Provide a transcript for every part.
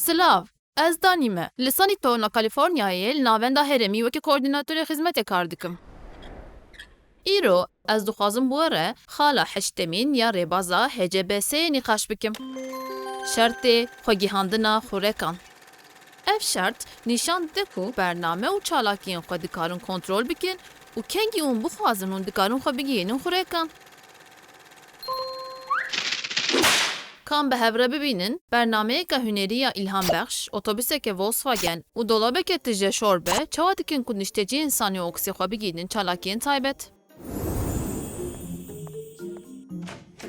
Silav, ez danî me. Li Sanîtona Kalîforniyayê li navenda herêmî wekî koordînatörê xizmetê kar dikim. Îro ez dixwazim bu were xala heştemîn ya rêbaza HCBS'yê nîqaş bikim. Şertê xwegîhandina xurekan. Ev şert nîşan dide ku bername û çalakiyên xwe dikarin kontrol bikin û kengî hûn bixwazin hûn dikarin xwe bigihînin xurekan. Kan bi hevre bibînin, bernameyeka hunerî ya îlhambexş, otobüseke Volkswagen û dolabeke tije şorbe çawa dikin ku nişteciyên insanî û oksî xwe bigînin çalakiyên taybet.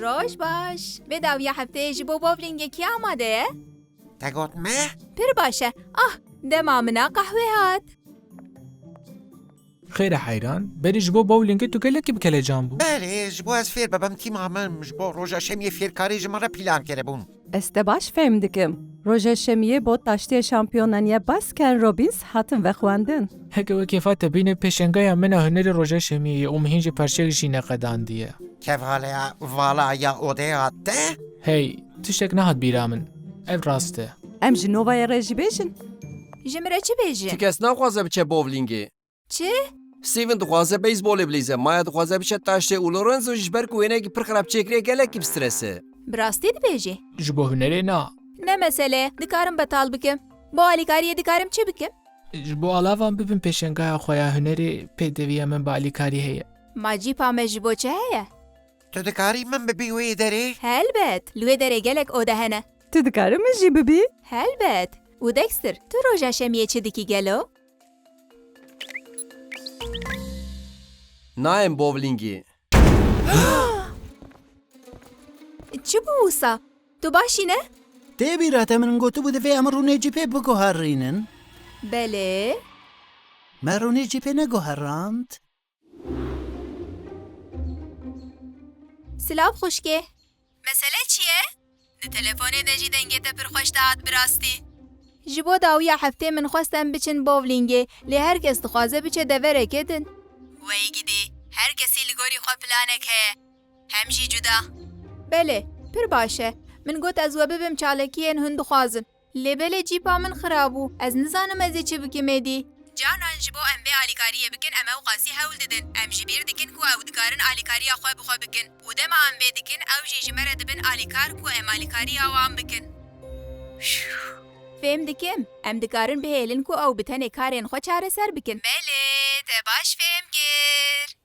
Roj baş. Bedaviya hefteyê ji bo bowlingekî amade ye? Te got me? Pir baş e. Ah, dema min a qehwê hat. خێرە حەیران بەری ji bo bowlingê tu gelekî bikelecan bû. Belê, ji bo ez fêr bibim tîma min ji bo roja şemiyê fêrkarî ji min re plîlan kiribûn. Ez te baş fêm dikim. Roja şemiyê bo taştiya şampiyonaniya Baskin Robbins hatin vexwendin. Heke wekî fate bîne pêşengeya min a hunerê roja şemiyê û min hîn jî perçek jî neqedandiye. Kevhalaya valaya odeya te? Hey, tiştek nehat bîra min. Ev rast e. Em ji novaya re jî bêjin. Ji min re çi bêje? Ti kes naxwaze biçe bowlingê. Çi? Steven dixwaze beyzbolê bilîze. Maya dixwaze biçe taştê û Lorenzo ji ber ku wênekî pir xirab çêkiriye gelekî bi strese. Bi rastî dibêjî? Ji bo hunerê na. Ne mesele? Dikarim betal bikim. Bo alîkariyê dikarim çi bikim? Ji bo alavan bibin pêşengeya xwe ya hunerê pêdeviya min bi alîkarî heye. Ma cîpa me ji bo çi heye? Tu dikarî min bibî wê derê? Helbet. Li wê derê gelek ode hene. Tu dikarim min jî bibî? Helbet. û Dexter, tu roja şemiyê çi dikî gelo? Nayên bowlingê. Çi bû wisa? Tu başî ne? Tê bîra te min gotibû divê em rûnê cîpê biguherînin. Belê. Me rûnê cîpê neguherand. Silav xuşkê. Mesele çi ye? Di telefonê de jî dengê te pir xweş dihat bi rastî. Ji bo dawiya heftê min xwestem biçin bowlingê, lê herkes dixwaze biçe deverekê din. Wey gidî, herkesî li gorî xwe planek heye. Hem jî cuda. Belê, pir baş e. Min got ez we bibim çalakiyên hûn dixwazin. Lê belê cîpa min xirab bû. Ez nizanim ez ê çi bikim êdî. Canan ji bo em vê alîkariyê bikin em ew qasî hewl didin. Em ji bîr dikin ku ew dikarin alîkariya xwe bi xwe bikin. Û dema em vê dikin ew jî ji me re dibin alîkar ku em alîkariya wan bikin. Fêm dikim, em dikarin bihêlin ku ew bi tenê karên xwe çareser bikin. Belê, te baş fêm kir.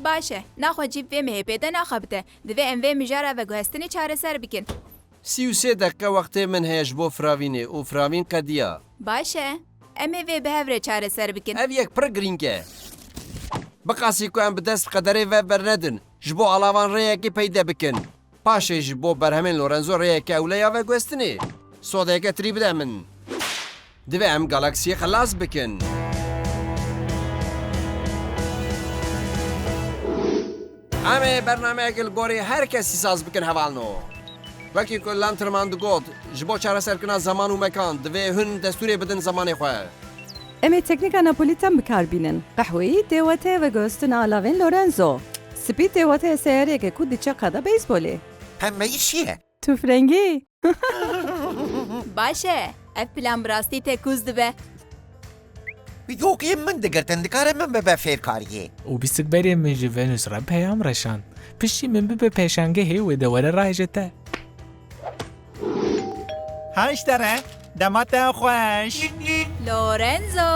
Baş e, naxwe cîv vê mihêpê de naxebite. Divê em vê mijara veguhestinê çareser bikin. 33 deqe wextê min heye ji bo firavînê û firavîn qediya. Baş e, em ê vê bi hev re çareser bikin. Ev yek pir girîng e. Biqasî ku em bi dest qederê ve bernedin. Ji bo alavan rêyekê peyde bikin. Paşê ji bo berhemên Lorenzo rêyeke ewleya veguhestinê. Sodeke tirî bide min. Divê em galaksiyê xelas bikin. Em ê bernameyekê li gorî her kesî saz bikin hevalno. Wekî ku Lanterman digot, ji bo çareserkirina zaman û mekan divê hûn destûrê bidin zamanê xwe. Em ê teknîka Napolitan bikarbînin. Qehweyî têwateye veguhestina alavên Lorenzo. Spî têwateye seyariyeke ku diçe qada beyzbolê. Pembeyî çi ye? Tufrengî. Baş e, ev plan bi rastî te kûz dibe. Yokê min digirtin dikarim min bibe fêrkariyê. û bîsikberên min ji Venus re peyam reşand. Piştî min bibe pêşengehê wê de were rahêje te. Haştere, dema te xweş. Lorenzo!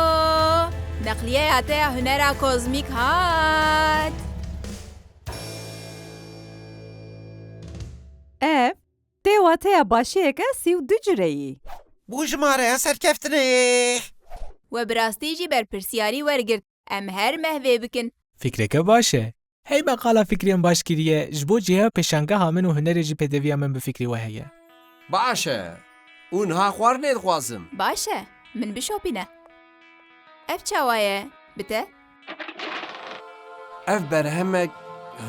Neqliyeya te ya hunera kozmîk hat. Ev têwateya başiyeke sî û du cireyî. Bu ji me re serkeftinê. We bi rastî jî berpirsiyarî wergirt. Em her mehvê bikin. Fikreke baş e. Hey me qala fikrên baş kiriye ji bo cêya pêşengeha min û hunerê jî pêdeviya min bi fikrî we heye. Baş e. û niha xwarinê dixwazim. Baş e, min bişopîne. Ev çawa ye? Bite? Ev berhemek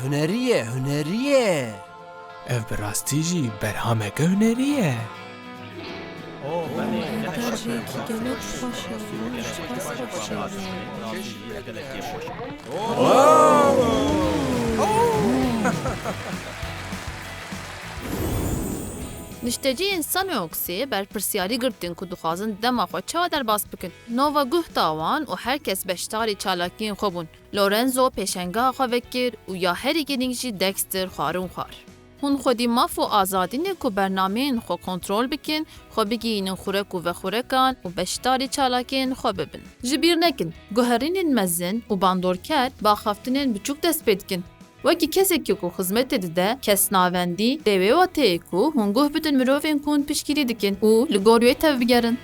hunerî ye, hunerî ye. Ev bi rastî jî berhameke hunerî ye. Niştecî insanê oksê berpirsiyarî girtin ku dixwazin dema xwe çawa derbas bikin. Nova guh tawan û herkes beşdarî çalakiyên xwe bûn. Lorenzo pêşengeha xwe vekir û ya herî gelîng jî Dexter xwarin xwar. Hûn xwedî maf û azadî ne ku bernameyên xwe kontrol bikin, xwe bigihînin xurek û vexurekan û beşdarî çalakiyên xwe bibin. Ji bîr nekin, guherînên mezin û bandorker baxaftinên biçûk dest pê dikin. Wekî kesekî ku xizmetê dide, kesnavendî, dêwê wa tê ku hûn guh bidin mirovên ku hûn piştgirî dikin û li gor wê tev bigerin.